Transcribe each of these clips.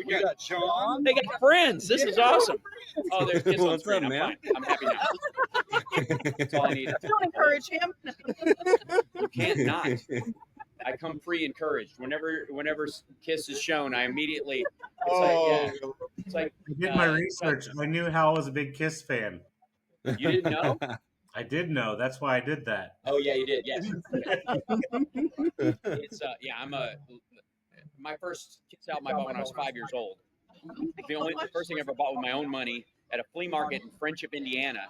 We got Sean. They got friends. This is awesome. Oh, there's kids on What's screen. up, I'm man? fine. I'm happy now. That's all I need. Don't encourage him. You can't not. I come pre-encouraged. Whenever Kiss is shown, I immediately. It's like, yeah. It's like I did my research. I knew Hal was a big Kiss fan. you didn't know. I did know. That's why I did that. Oh yeah, you did. Yes. It's my first Kiss album I bought when I was 5 years old. The first thing I ever bought with my own money at a flea market in Friendship, Indiana.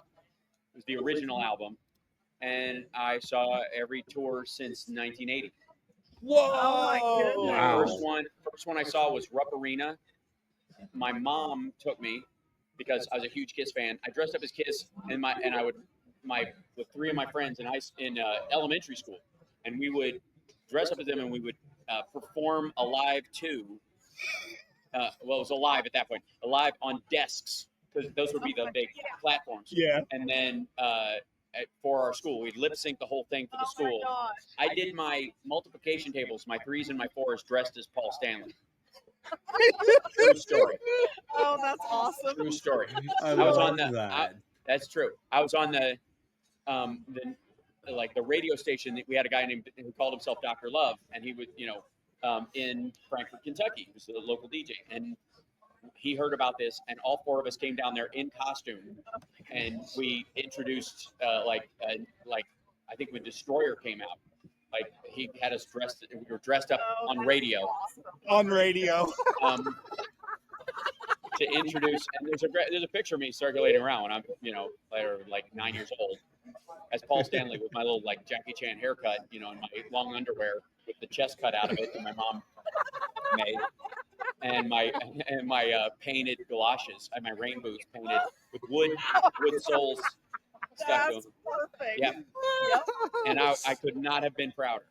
It was the original album, and I saw every tour since 1980. Oh my goodness. Wow. First one I saw was Rupp Arena. My mom took me because I was a huge Kiss fan. I dressed up as Kiss, with three of my friends in elementary school, and we would dress up as them, and we would perform Alive 2. Well, it was Alive at that point, Alive on desks, because those would be the big platforms. Yeah. And then for our school, we'd lip sync the whole thing for the school. I did my multiplication tables, my 3s and my 4s, dressed as Paul Stanley. True story. Oh, that's awesome. True story. I was love on that. That's true. I was on the radio station. We had a guy named who called himself Dr. Love, and he would, in Frankfort, Kentucky. He was the local DJ, and he heard about this, and all four of us came down there in costume, and we introduced I think when Destroyer came out, like he had us dressed. We were dressed up on radio. Awesome. On radio. To introduce, and there's a picture of me circulating around when I'm like 9 years old as Paul Stanley with my little like Jackie Chan haircut, and my long underwear with the chest cut out of it that my mom made, and my painted galoshes, my rain boots painted with wood soles stuck to That's them. perfect. Yeah, and I could not have been prouder,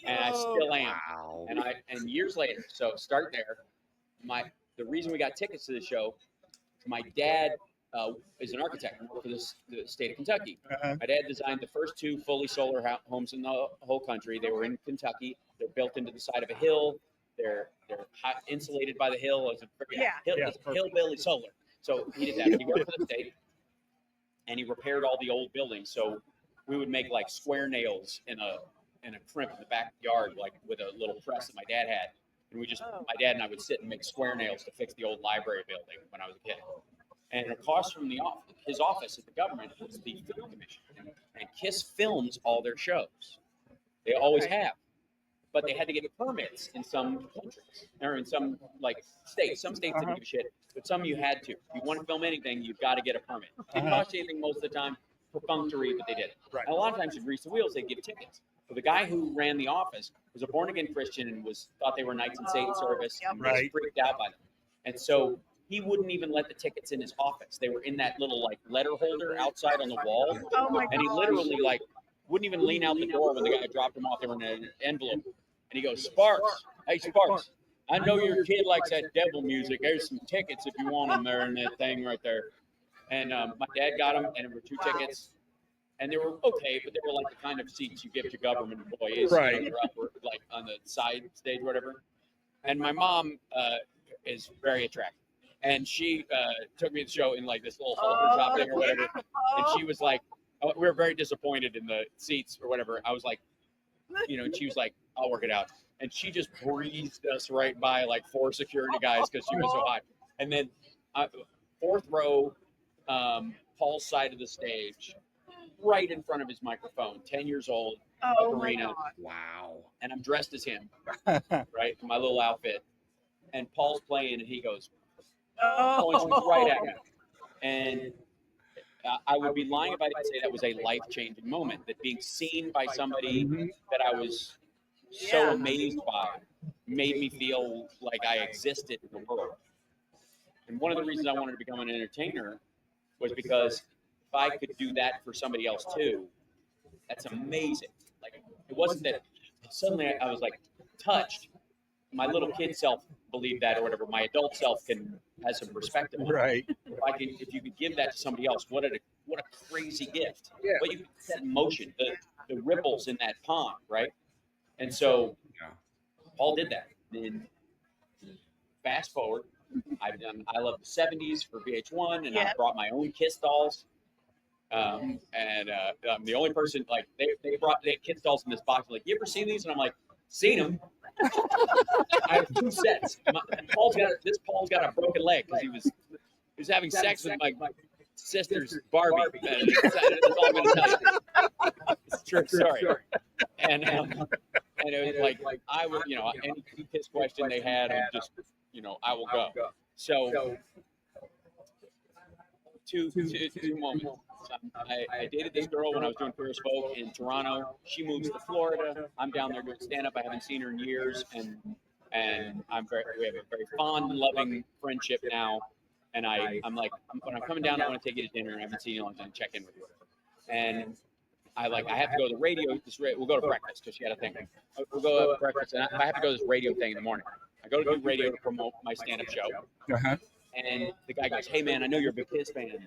and I still am. Wow. And years later, so start there. The reason we got tickets to the show, my dad is an architect for the state of Kentucky. Uh-huh. My dad designed the first 2 fully solar homes in the whole country. They were in Kentucky. They're built into the side of a hill. They're hot, insulated by the hill. It's hillbilly solar. So he did that. He worked for the state, and he repaired all the old buildings. So we would make like square nails in a crimp in the backyard, like with a little press that my dad had. And my dad and I would sit and make square nails to fix the old library building when I was a kid. And across from his office at the government was the Film Commission. And Kiss films all their shows. They always have. But they had to get permits in some countries, or in some states. Some states didn't give a shit, but some you had to. If you want to film anything, you've got to get a permit. It didn't cost you anything most of the time, perfunctory, but they did it. Right. And a lot of times to grease the wheels, they'd give tickets. So the guy who ran the office was a born-again Christian and thought they were Knights in Satan's service and was Right. freaked out by them. And so he wouldn't even let the tickets in his office. They were in that little letter holder outside on the wall. Oh my And he gosh. literally wouldn't even lean out the door when the guy dropped them off. They were in an envelope. And he goes, Sparks, hey Sparks, I know your kid likes that devil music. There's some tickets if you want them there in that thing right there. And my dad got them, and there were 2 tickets. And they were okay, but they were like the kind of seats you give to government employees. Right. They're up, like on the side stage, or whatever. And my mom is very attractive. And she took me to the show in like this little halter top thing or whatever. And she was like, we were very disappointed in the seats or whatever. I was like, and she was like, I'll work it out. And she just breezed us right by like 4 security guys because she was so hot. And then 4th row, Paul's side of the stage, right in front of his microphone, 10 years old, Oh my arena. God. Wow. And I'm dressed as him, right, in my little outfit. And Paul's playing, and he goes, points right at me. And I would be lying if I didn't say that was a life-changing moment, that being seen by somebody that I was so amazed by made me feel like I existed in the world. And one of the reasons I wanted to become an entertainer was because if I could do that for somebody else too, that's amazing. Like, it wasn't that suddenly I was like touched. My little kid self believed that or whatever. My adult self has some perspective on it. Right. If you could give that to somebody else, what a crazy gift. Yeah. What you could set in motion, the ripples in that pond, right? And so Paul did that. And fast forward, I've done I Love the 70s for VH1, and Yeah. I brought my own Kiss dolls. I'm the only person, like, they brought Kiss dolls in this box. Like, you ever seen these? And I'm like, seen them. I have 2 sets. Paul's got a broken leg because he was having sex with my sister's Barbie. That's all I'm going to tell you. It's a true story. And it was like I would, any Kiss question they had, and just, I will go. So two moments. I dated this girl when I was doing Queer as Folk in Toronto. She moves to Florida. I'm down there doing stand-up. I haven't seen her in years, and we have a very fond, loving friendship now. And I'm like, when I'm coming down, I want to take you to dinner. I haven't seen you in a long time. Check in with you. And I have to go to the radio. We'll go to breakfast because she had a thing. We'll go to breakfast, and I have to go to this radio thing in the morning. I go to do radio to promote my stand-up show. Uh-huh. And the guy goes, "Hey man, I know you're a big Kiss fan.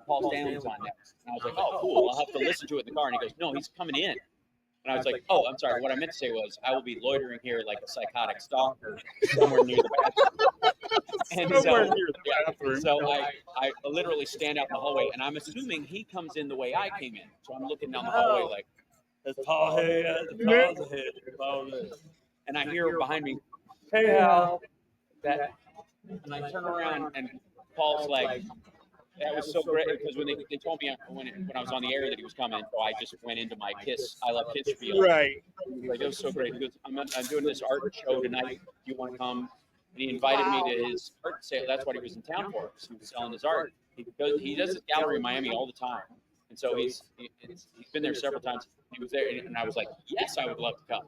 Paul Stanley's on next." And I was like, "Oh, cool. I'll have to listen to it in the car." And he goes, "No, he's coming in." And I was like, "Oh, I'm sorry. What I meant to say was, I will be loitering here like a psychotic stalker somewhere near the bathroom." And Somewhere near the bathroom. So I literally stand out in the hallway, and I'm assuming he comes in the way I came in. So I'm looking down the hallway like, "That's Paul here. That's Paul's here." And I hear behind me, "Hey Hal." And I turn around, and Paul's like, "That was so great," because when they told me when I was on the air that he was coming, so I just went into my I Love Kiss spiel. Right. Like, it was so great. He goes, I'm doing this art show tonight. Do you want to come? And he invited me to his art sale. That's what he was in town for. He was selling his art. He does this gallery in Miami all the time, and so he's been there several times. He was there, and I was like, "Yes, I would love to come."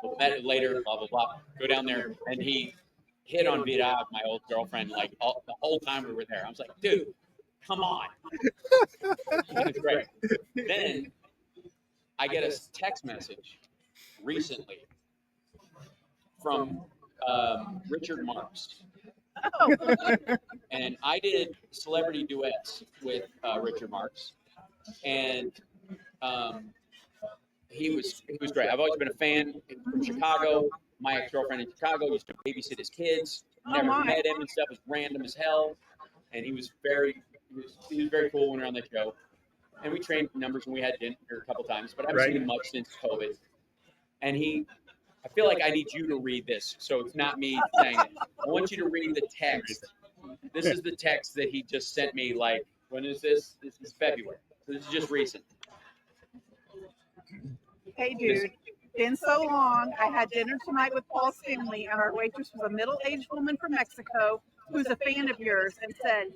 So met later, blah blah blah. Go down there, and he hit on Vida, my old girlfriend, like the whole time we were there. I was like, "Dude, come on." It's great. Then I get a text message recently from Richard Marx. Oh, And I did celebrity duets with Richard Marx, and he was great. I've always been a fan from Chicago. My ex-girlfriend in Chicago used to babysit his kids. Never my. met him and stuff. Was random as hell, and he was very cool when we were on the show. And we trained numbers when we had dinner a couple times, but I haven't seen him much since COVID. And I feel like I need you to read this, so it's not me saying it. I want you to read the text. This is the text that he just sent me. Like, when is this? This is February. So this is just recent. Hey, dude. Been so long. I had dinner tonight with Paul Stanley, and our waitress was a middle-aged woman from Mexico who's a fan of yours, and said,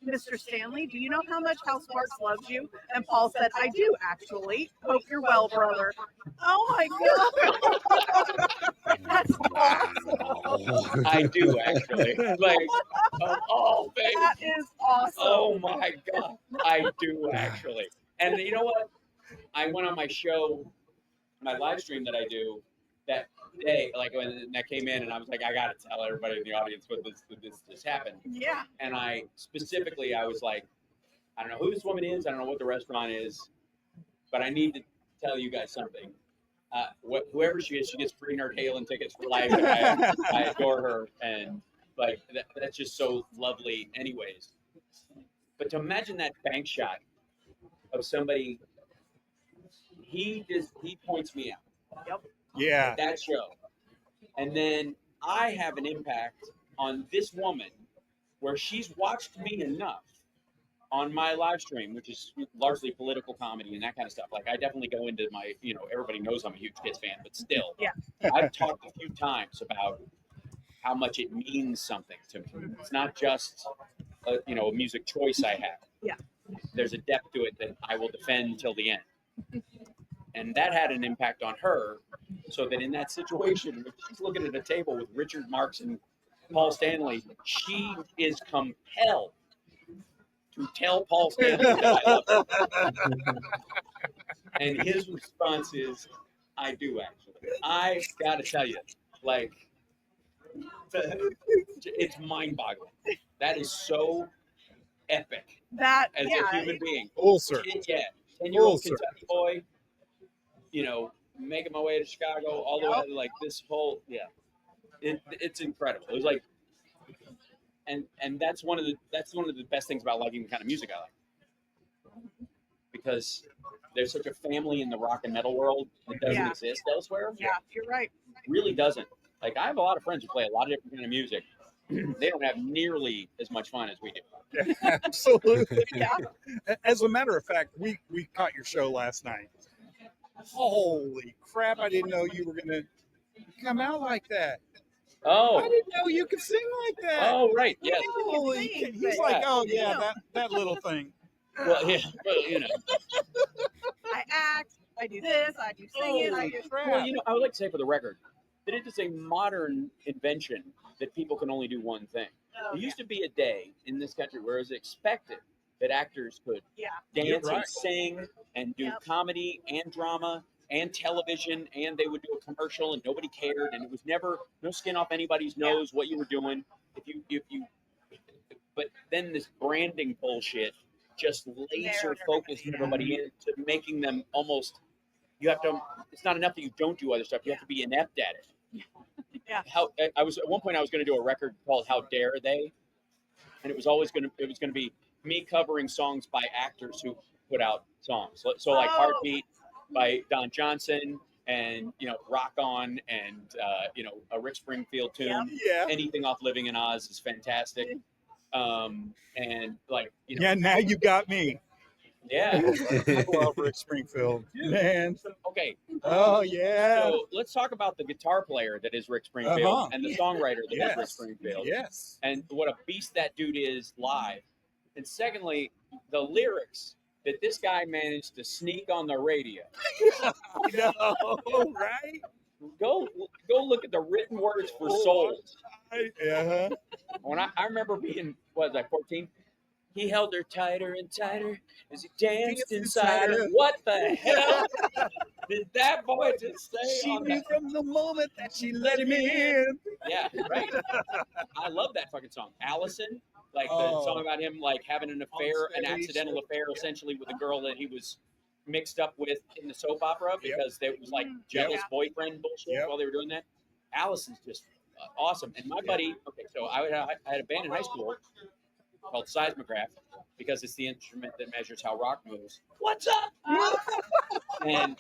"Mr. Stanley, do you know how much House Sparks loves you?" And Paul said, "I do, actually. Hope you're well, brother." Oh my God. That's awesome. I do, actually. Like, oh, baby. That is awesome. Oh my God, I do actually. And you know what? I went on my show, my live stream that I do that day, like when that came in, and I was like, I got to tell everybody in the audience what this just happened. Yeah. And I was like, I don't know who this woman is, I don't know what the restaurant is, but I need to tell you guys something. Whoever she is, she gets free Nerd Halen tickets for life. I adore her, and like that's just so lovely, anyways. But to imagine that bank shot of somebody, he points me out. Yep. Yeah. At that show, and then I have an impact on this woman, where she's watched me enough on my live stream, which is largely political comedy and that kind of stuff. Like, I definitely go into my, everybody knows I'm a huge Kiss fan, but still, Yeah. I've talked a few times about how much it means something to me. It's not just a music choice I have. Yeah. There's a depth to it that I will defend till the end. And that had an impact on her, so that in that situation, when she's looking at a table with Richard Marx and Paul Stanley, she is compelled to tell Paul Stanley that I love him. And his response is, "I do, actually." I gotta tell you, like, it's mind-boggling. That is so epic. That, As yeah. a human being. Full circle. 10-year-old Full Kentucky boy, making my way to Chicago, all the way to, like, this whole, it's incredible. It was like and that's one of the best things about liking the kind of music I like, because there's such a family in the rock and metal world that doesn't exist elsewhere. Yeah, you're right. Really doesn't. Like, I have a lot of friends who play a lot of different kind of music. They don't have nearly as much fun as we do. Absolutely. Yeah. As a matter of fact, we caught your show last night. Holy crap! I didn't know you were gonna come out like that. I Oh, didn't know you could sing like that. oh, right, yes. Holy! sing, He's but- like, oh Yeah. yeah, that little thing. Well, yeah, well, you know. I act, I do this, I do singing, I Holy do. crap! Well, you know, I would like to say for the record that it is a modern invention that people can only do one thing. Oh, There used to be a day in this country where it was expected that actors could yeah. You're dance right. and sing and do Yep. comedy and drama and television, and they would do a commercial and nobody cared, and it was never no skin off anybody's nose what you were doing. But then this branding bullshit just laser focused everybody into making them almost. You have to. It's not enough that you don't do other stuff. You have to be inept at it. Yeah. I was at one point I was going to do a record called "How Dare They," and it was going to be me covering songs by actors who put out songs. So like Oh. "Heartbeat" by Don Johnson, and "Rock On," and a Rick Springfield tune. Yep. Yeah. Anything off "Living in Oz" is fantastic. And like Yeah. Now you got me. yeah. I love Rick Springfield. Man. Okay, Oh yeah. so let's talk about the guitar player that is Rick Springfield Uh-huh. and the songwriter that is Rick Yes. Springfield, Yes. and what a beast that dude is live. And secondly, the lyrics that this guy managed to sneak on the radio. I know, right? Go look at the written words for Oh, Souls. Uh-huh. When I remember being, what was I, 14? He held her tighter and tighter as he danced inside her. What the hell did that boy just say? She on knew that? from the moment that she let him in. Yeah, right. I love that fucking song. Allison, like the Oh. song about him like having an affair, an stage. accidental affair, essentially with a girl that he was mixed up with in the soap opera because there was like jealous Yeah. boyfriend bullshit Yep. while they were doing that. Allison's just awesome. And my buddy, okay, so I had a band in high school called Seismograph because it's the instrument that measures how rock moves. What's up? And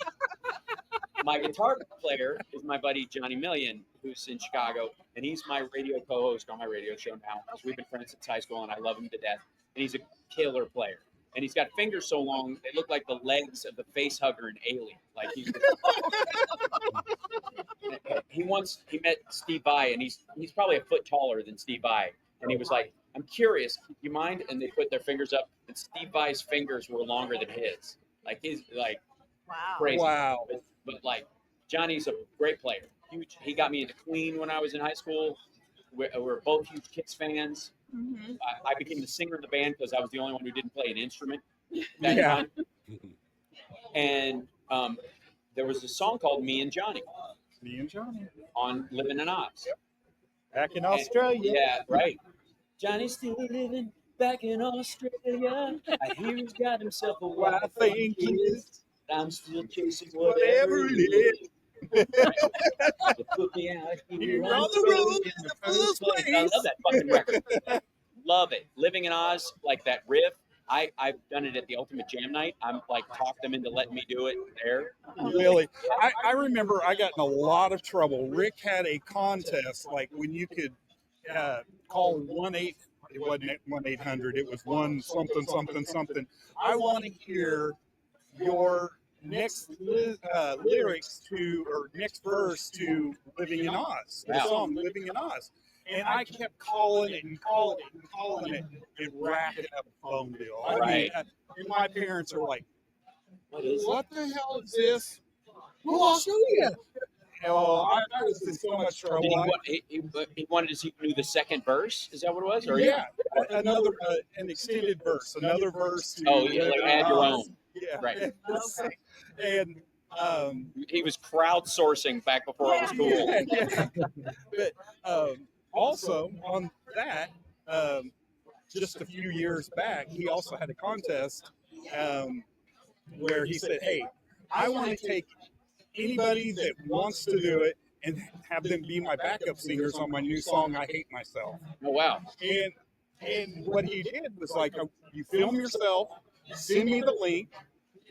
my guitar player is my buddy Johnny Million, who's in Chicago, and he's my radio co-host on my radio show now. We've been friends since high school, and I love him to death. And he's a killer player. And he's got fingers so long they look like the legs of the face hugger in Alien. Like he met Steve Vai, and he's probably a foot taller than Steve Vai. And he was like, "I'm curious, you mind?" And they put their fingers up, and Steve Vai's fingers were longer than his. Like he's like Wow. crazy. Wow. But like Johnny's a great player. Huge. He got me into Queen when I was in high school. We're both huge Kiss fans. Mm-hmm. I became the singer of the band because I was the only one who didn't play an instrument that Yeah. time. And there was a song called "Me and Johnny" Me and Johnny. on Living in Oz. Back in Australia. Yeah, right. Johnny's still living back in Australia. I hear he's got himself a wife. I think he is. I'm still chasing Whatever whatever it it is. is. You put me out here You're on the road in the first place. I love that fucking record. Love it. Living in Oz, like that riff. I've done it at the Ultimate Jam Night. I'm like talked them into letting me do it there. Really? I remember I got in a lot of trouble. Rick had a contest, like when you could call 1-8, it wasn't 1-800, it was 1 something, something, something. I want to hear your next lyrics to, or next verse to Living in Oz, the Yeah. song Living in Oz. And I kept calling it and calling it and calling it. It racked up a phone bill. I mean, Right. and my parents are like, What is it? what the hell is this? Well, I'll show you. Oh, I was in so much trouble. Did he wanted to see who knew the second verse? Is that what it was? Or Yeah, another an extended verse, another verse. To Oh, yeah, like add your own. Yeah, Right. Okay. And He was crowdsourcing back before it was cool. yeah. But also on that, just a few years back, he also had a contest where he said, "Hey, I want to take anybody that wants to do it and have them be my backup singers on my new song, I Hate Myself. Oh wow. And what he did was like, you film yourself, send me the link,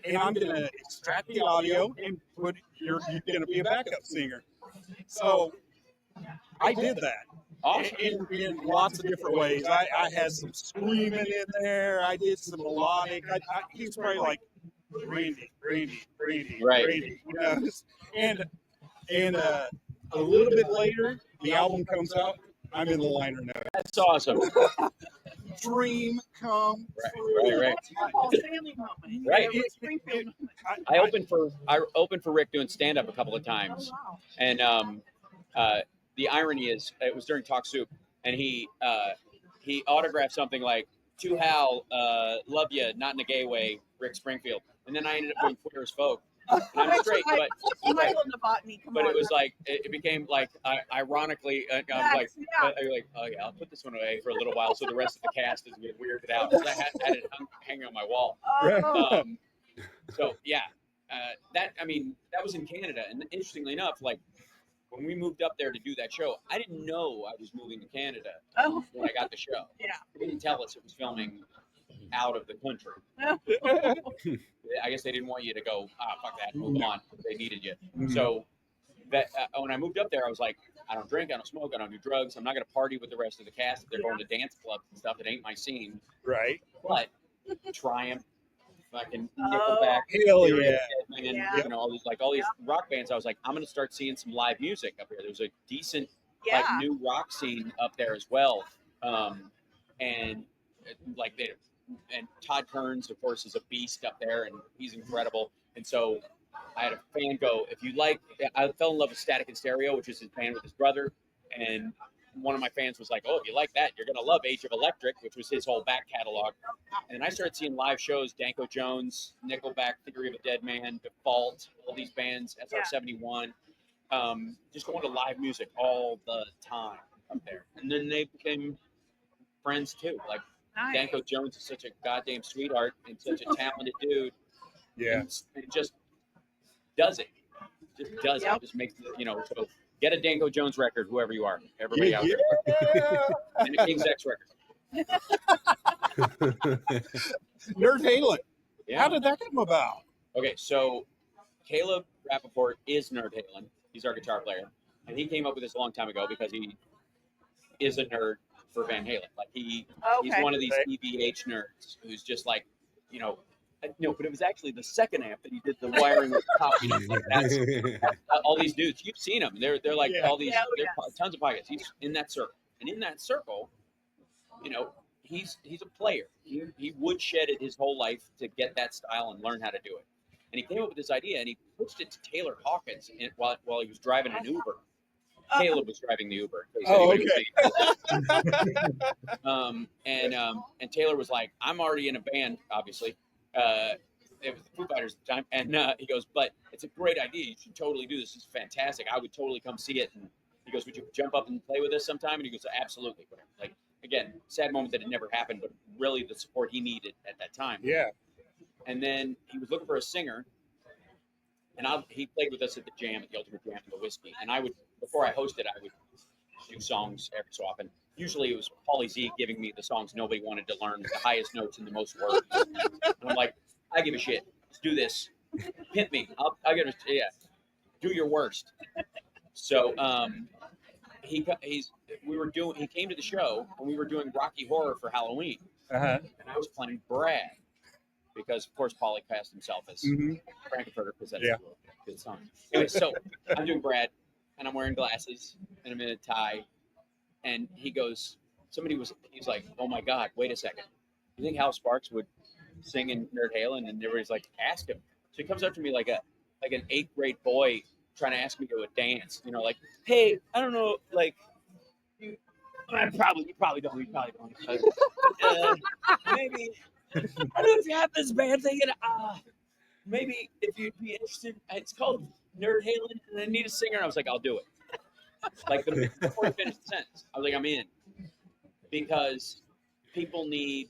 and I'm going to extract the audio and put you're going to be a backup singer. So I did that. Awesome. In lots of different ways. I had some screaming in there. I did some melodic. He's probably like, Randy, Right. Randy. You know? And a little bit later, the album comes out. I'm in the liner notes. That's awesome. Dream come Right. That's your Paul Stanley moment. Right. Your Rick Springfield moment. I opened for Rick doing stand up a couple of times, Oh, wow. and the irony is it was during Talk Soup, and he autographed something like "To Hal, love you, not in a gay way, Rick Springfield," and then I ended up doing Queer as Folk, and I'm straight, but You might wouldn't have bought me. Come but on. it was like it became like ironically, I'm like. I'm like, oh yeah, I'll put this one away for a little while so the rest of the cast doesn't get weirded out. 'Cause I had it hanging on my wall. Oh, So yeah, that was in Canada, and interestingly enough, like when we moved up there to do that show, I didn't know I was moving to Canada oh, when I got the show. yeah. They didn't tell us it was filming out of the country. I guess they didn't want you to go, fuck that, move on. They needed you. So that when I moved up there, I was like, I don't drink, I don't smoke, I don't do drugs. I'm not going to party with the rest of the cast if they're going to dance clubs and stuff. It ain't my scene. Right. But Triumph, fucking Nickelback, Hell Theory of yeah. the Dead Man, Yeah. you know, all these rock bands. I was like, I'm going to start seeing some live music up here. There was a decent Yeah. like new rock scene up there as well, and like they and Todd Kearns, of course, is a beast up there, and he's incredible. And so I had a fan go, if you like, I fell in love with Static and Stereo, which is his band with his brother, and one of my fans was like, oh, if you like that, you're gonna love Age of Electric, which was his whole back catalog. And I started seeing live shows, Danko Jones, Nickelback, Theory of a Dead Man, Default, all these bands, SR-71, just going to live music all the time up there. And then they became friends too. Like Nice. Danko Jones is such a goddamn sweetheart and such a talented dude. Yeah. And it just does it. Just does Yep. it. Just makes it, you know, so get a Danko Jones record, whoever you are. Everybody out there. And a King's X record. Nerd Halen. Yeah. How did that come about? Okay, so Caleb Rappaport is Nerd Halen. He's our guitar player. And he came up with this a long time ago because he is a nerd for Van Halen. Like he's one of these EVH nerds who's just like, you know, no, but it was actually the second amp that he did the wiring with the top. Like that's all these dudes. You've seen them. They're like all these. They're tons of podcasts. He's in that circle, and in that circle, you know, he's a player. He woodshedded his whole life to get that style and learn how to do it. And he came up with this idea, and he pitched it to Taylor Hawkins while he was driving an Uber. Caleb was driving the Uber. In case anybody was and Taylor was like, "I'm already in a band, obviously." It was the Foo Fighters at the time, and he goes, "But it's a great idea. You should totally do this. It's fantastic. I would totally come see it." And he goes, "Would you jump up and play with us sometime?" And he goes, "Absolutely." Like again, sad moment that it never happened, but really the support he needed at that time. Yeah. And then he was looking for a singer, and he played with us at the Jam, at the Ultimate Jam, and the Whiskey. And I would, before I hosted, I would do songs every so often. Usually it was Pauly Z giving me the songs nobody wanted to learn, the highest notes and the most words. And I'm like, I give a shit. Let's do this. Hit me. I'll give it. Yeah. Do your worst. So he came to the show and we were doing Rocky Horror for Halloween, Uh-huh. and I was playing Brad because of course Pauly passed himself as Frankenfurter because that's a good song. Anyway, so I'm doing Brad and I'm wearing glasses and I'm in a tie. And he goes, he's like, oh my God, wait a second. You think Hal Sparks would sing in Nerd Halen? And everybody's like, ask him. So he comes up to me like an 8th grade boy trying to ask me to a dance, you know, like, hey, I don't know, like, you probably don't. Maybe, I don't know if you have this band thing, maybe if you'd be interested, it's called Nerd Halen, and I need a singer. And I was like, I'll do it. Like before I finished the sentence, I was like, I'm in, because people need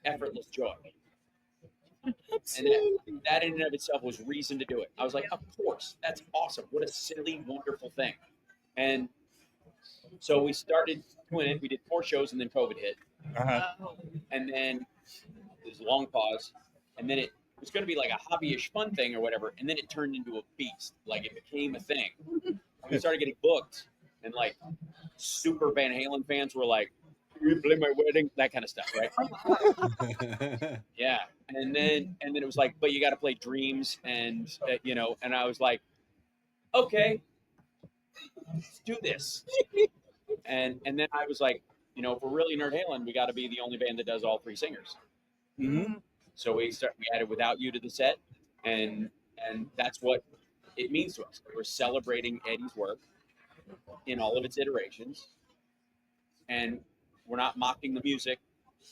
effortless joy. And that in and of itself was reason to do it. I was like, of course, that's awesome. What a silly, wonderful thing. And so we started doing it. We did 4 shows, and then COVID hit. And then there's a long pause. And then it was going to be like a hobby-ish fun thing or whatever. And then it turned into a beast. Like, it became a thing. And we started getting booked. And, like, super Van Halen fans were like, you play my wedding, that kind of stuff, right? Yeah. And then it was like, but you got to play Dreams, and and I was like, okay, let's do this. And then I was like, if we're really Nerd Halen, we got to be the only band that does all 3 singers. Mm-hmm. So we added Without You to the set, and that's what it means to us. We're celebrating Eddie's work in all of its iterations, and we're not mocking the music.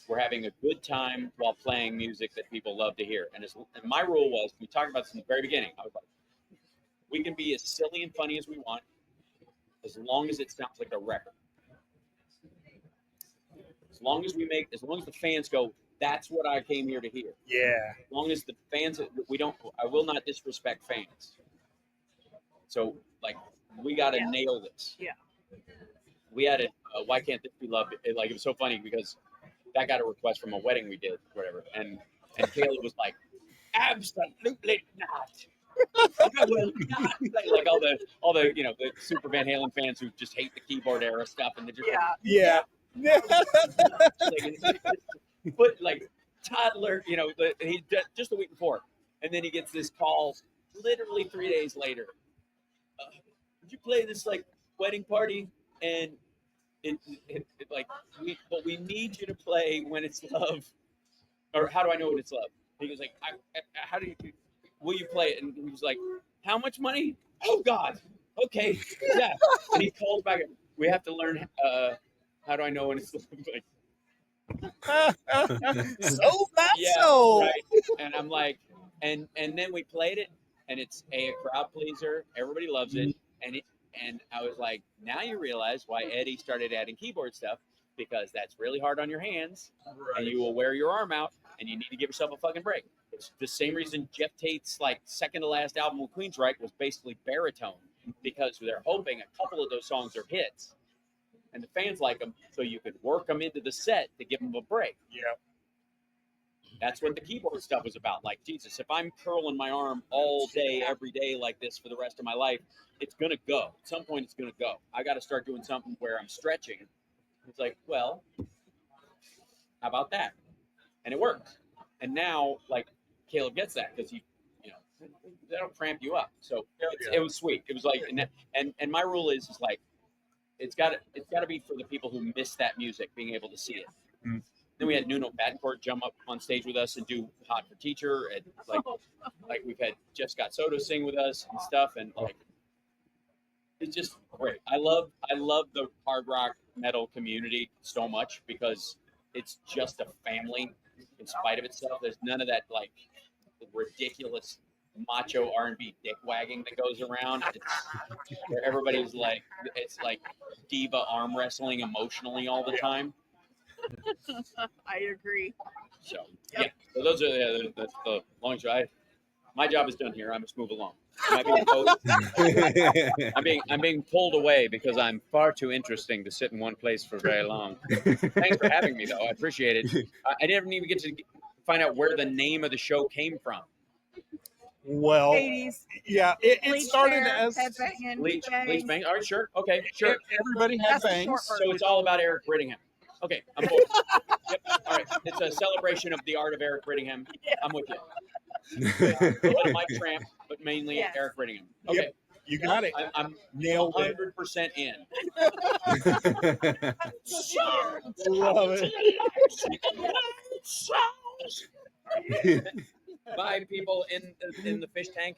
We're having a good time while playing music that people love to hear. And my rule was, we talked about this in the very beginning, I was like, we can be as silly and funny as we want, as long as it sounds like a record. As long as the fans go, that's what I came here to hear. Yeah. As long as the fans, I will not disrespect fans. So, like, we got to nail this. Yeah. We had Why Can't This Be Loved? It was so funny because that got a request from a wedding we did, whatever. And Caleb was like, absolutely not. I will not play. Like all the the super Van Halen fans who just hate the keyboard era stuff, and they're just but like toddler, he just the week before, and then he gets this call literally 3 days later. Would you play this like wedding party? And we need you to play When It's Love, or How Do I Know When It's Love? He goes like, will you play it? And he was like, how much money? Oh God. Okay. Yeah. And he called back. We have to learn. How do I know when it's love? So not so. Right. And I'm like, and then we played it, and it's a crowd pleaser. Everybody loves it. And I was like, now you realize why Eddie started adding keyboard stuff, because that's really hard on your hands, and you will wear your arm out, and you need to give yourself a fucking break. It's the same reason Jeff Tate's second to last album with Queensryche was basically baritone, because they're hoping a couple of those songs are hits, and the fans like them, so you can work them into the set to give them a break. Yeah. That's what the keyboard stuff was about. Like, Jesus, if I'm curling my arm all day, every day like this for the rest of my life, it's going to go. At some point, it's going to go. I got to start doing something where I'm stretching. It's like, well, how about that? And it works. And now, Caleb gets that because that'll cramp you up. So it was sweet. It was like, and my rule is like, it's got to be for the people who miss that music, being able to see it. Mm. Then we had Nuno Badcourt jump up on stage with us and do Hot for Teacher, and like we've had Jeff Scott Soto sing with us and stuff, and it's just great. I love the hard rock metal community so much because it's just a family in spite of itself. There's none of that ridiculous macho R&B dick wagging that goes around. Where everybody's it's like diva arm wrestling emotionally all the time. I agree. So yeah, so those are the long shot. My job is done here. I must move along. I'm being pulled away because I'm far too interesting to sit in one place for very long. Thanks for having me, though. I appreciate it. I didn't even get to find out where the name of the show came from. Well, 80s. Yeah, it started as Bleach Bang. All right, sure. Okay, sure. Everybody had bangs. So it's all about Eric Brittingham. Okay, I'm bored. Yep. All right, it's a celebration of the art of Eric Brittingham. I'm with you. A little bit of Mike Tramp, but mainly Eric Brittingham. Okay. Yep, you got it. I'm nailed 100% in. Love it. Bye, people in the fish tank.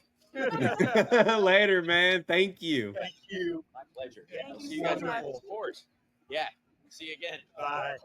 Later, man. Thank you. Thank you. My pleasure. I'll see you guys in full force. Yeah. See you again. Bye.